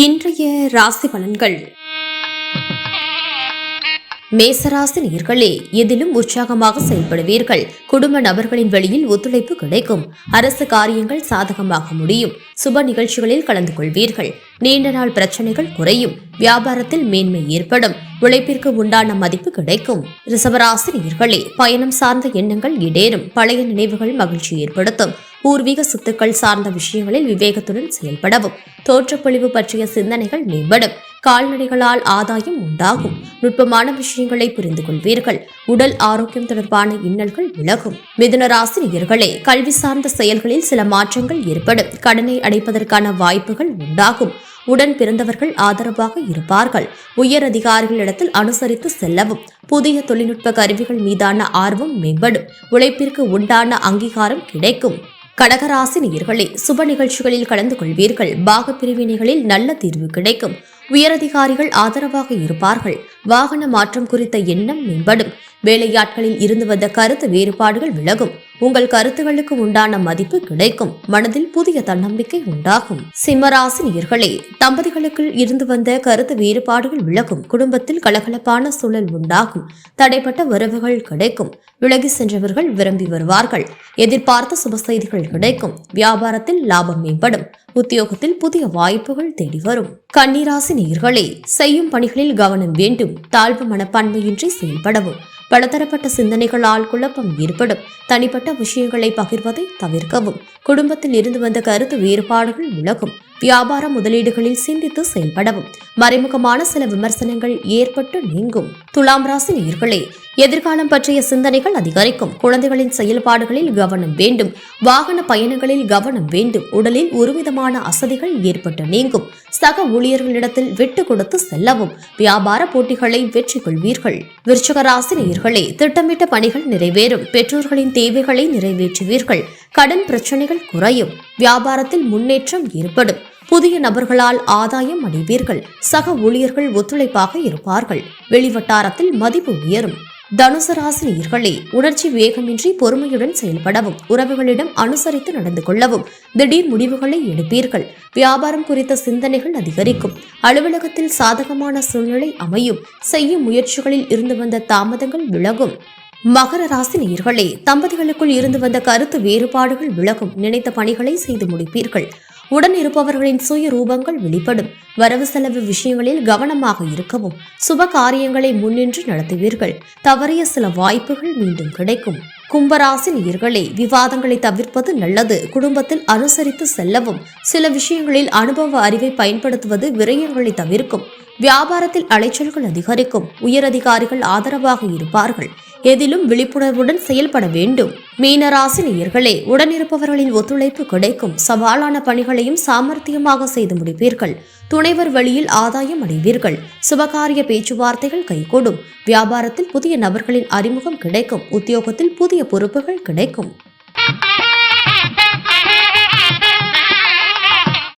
இன்றைய ராசி பலன்கள். மேசராசி நேயர்களே, எதிலும் உற்சாகமாக செயல்படுவீர்கள். குடும்ப நபர்களின் வழியில் ஒத்துழைப்பு கிடைக்கும். அரசு காரியங்கள் சாதகமாக முடியும். சுப நிகழ்ச்சிகளில் கலந்து கொள்வீர்கள். நீண்ட நாள் பிரச்சனைகள் குறையும். வியாபாரத்தில் மேன்மை ஏற்படும். உழைப்பிற்கு உண்டான மதிப்பு கிடைக்கும். ரிஷபராசி நேயர்களே, பயணம் சார்ந்த எண்ணங்கள் இடேறும். பழைய நினைவுகள் மகிழ்ச்சி ஏற்படுத்தும். பூர்வீக சொத்துக்கள் சார்ந்த விஷயங்களில் விவேகத்துடன் செயல்படவும். தோற்றப்பொழிவு பற்றிய சிந்தனைகள் மேம்படும். கால்நடைகளால் ஆதாயம் உண்டாகும். நுட்பமான விஷயங்களை புரிந்து கொள்வீர்கள். உடல் ஆரோக்கியம் தொடர்பான இன்னல்கள் விலகும். மிதுன ராசி நேயர்களே, கல்வி சார்ந்த செயல்களில் சில மாற்றங்கள் ஏற்படும். கடனை அடைப்பதற்கான வாய்ப்புகள் உண்டாகும். உடன் பிறந்தவர்கள் ஆதரவாக இருப்பார்கள். உயர் அதிகாரிகளிடத்தில் அனுசரித்து செல்லவும். புதிய தொழில்நுட்ப கருவிகள் மீதான ஆர்வம் மேம்படும். உழைப்பிற்கு உண்டான அங்கீகாரம் கிடைக்கும். கடகராசி நேயர்களே, சுப நிகழ்ச்சிகளில் கலந்து கொள்வீர்கள். பாக பிரிவினைகளில் நல்ல தீர்வு கிடைக்கும். உயரதிகாரிகள் ஆதரவாக இருப்பார்கள். வாகன மாற்றம் குறித்த எண்ணம் மேம்படும். வேலையாட்களில் இருந்து வந்த கருத்து வேறுபாடுகள் விலகும். உங்கள் கருத்துகளுக்கு உண்டான மதிப்பு கிடைக்கும். மனதில் புதிய தன்னம்பிக்கை உண்டாகும். சிம்மராசி நேயர்களே, தம்பதிகளுக்குள் இருந்து வந்த கருத்து வேறுபாடுகள் விலகும். குடும்பத்தில் கலகலப்பான சூழல் உண்டாகும். தடைப்பட்ட உறவுகள் கிடைக்கும். விலகி சென்றவர்கள் விரும்பி வருவார்கள். எதிர்பார்த்த சுப செய்திகள் கிடைக்கும். வியாபாரத்தில் லாபம் மேம்படும். உத்தியோகத்தில் புதிய வாய்ப்புகள் தேடி வரும். கன்னிராசி நேயர்களே, செய்யும் பணிகளில் கவனம் வேண்டும். தாழ்வு மனப்பான்மையின்றி செயல்படவும். பலதரப்பட்ட சிந்தனைகளால் குழப்பம் ஏற்படும். தனிப்பட்ட விஷயங்களை பகிர்வதை தவிர்க்கவும். குடும்பத்தில் இருந்து வந்த கருத்து வேறுபாடுகள் விலகும். வியாபார முதலீடுகளில் சிந்தித்து செயல்படவும். மறைமுகமான சில விமர்சனங்கள் ஏற்பட்டு நீங்கும். துலாம் ராசி நேயர்களே, எதிர்காலம் பற்றிய சிந்தனைகள் அதிகரிக்கும். குழந்தைகளின் செயல்பாடுகளில் கவனம் வேண்டும். வாகன பயணங்களில் கவனம் வேண்டும். உடலில் ஒருவிதமான அசதிகள் ஏற்பட்டு நீங்கும். சக ஊழியர்களிடத்தில் விட்டு கொடுத்து செல்லவும். வியாபார போட்டிகளை வெற்றி கொள்வீர்கள். விருச்சிக ராசி நேயர்களே, திட்டமிட்ட பணிகள் நிறைவேறும். பெற்றோர்களின் தேவைகளை நிறைவேற்றுவீர்கள். கடன் பிரச்சனைகள் குறையும். வியாபாரத்தில் முன்னேற்றம் ஏற்படும். புதிய நபர்களால் ஆதாயம் அடைவீர்கள். சக ஊழியர்கள் ஒத்துழைப்பாக இருப்பார்கள். வெளிவட்டாரத்தில் மதிப்பு உயரும். தனுசு ராசி நேயர்களே, உணர்ச்சி வேகமின்றி பொறுமையுடன் செயல்படவும். உறவுகளிடம் அனுசரித்து நடந்து கொள்ளவும். திடீர் முடிவுகளை எடுப்பீர்கள். வியாபாரம் குறித்த சிந்தனைகள் அதிகரிக்கும். அலுவலகத்தில் சாதகமான சூழ்நிலை அமையும். செய்யும் முயற்சிகளில் இருந்து வந்த தாமதங்கள் விலகும். மகர ராசி நேயர்களே, தம்பதிகளுக்குள் இருந்து வந்த கருத்து வேறுபாடுகள் விலகும். நினைத்த பணிகளை செய்து முடிப்பீர்கள். உடன் இருப்பவர்களின் சுய ரூபங்கள் வெளிப்படும். வரவு செலவு விஷயங்களில் கவனமாக இருக்கவும். சுப காரியங்களை முன்னின்று நடத்துவீர்கள். தவறிய சில வாய்ப்புகள் மீண்டும் கிடைக்கும். கும்பராசி நேயர்களே, விவாதங்களை தவிர்ப்பது நல்லது. குடும்பத்தில் அனுசரித்து செல்லவும். சில விஷயங்களில் அனுபவ அறிவை பயன்படுத்துவது விரயங்களை தவிர்க்கும். வியாபாரத்தில் அலைச்சல்கள் அதிகரிக்கும். உயரதிகாரிகள் ஆதரவாக இருப்பார்கள். எதிலும் விழிப்புணர்வுடன் செயல்பட வேண்டும். மீனராசி நேயர்களே, உடனிருப்பவர்களின் ஒத்துழைப்பு கிடைக்கும். சவாலான பணிகளையும் சாமர்த்தியமாக செய்து முடிப்பீர்கள். துணைவர் வழியில் ஆதாயம் அடைவீர்கள். சுபகாரிய பேச்சுவார்த்தைகள் கைகூடும். வியாபாரத்தில் புதிய நபர்களின் அறிமுகம் கிடைக்கும். உத்தியோகத்தில் புதிய பொறுப்புகள் கிடைக்கும்.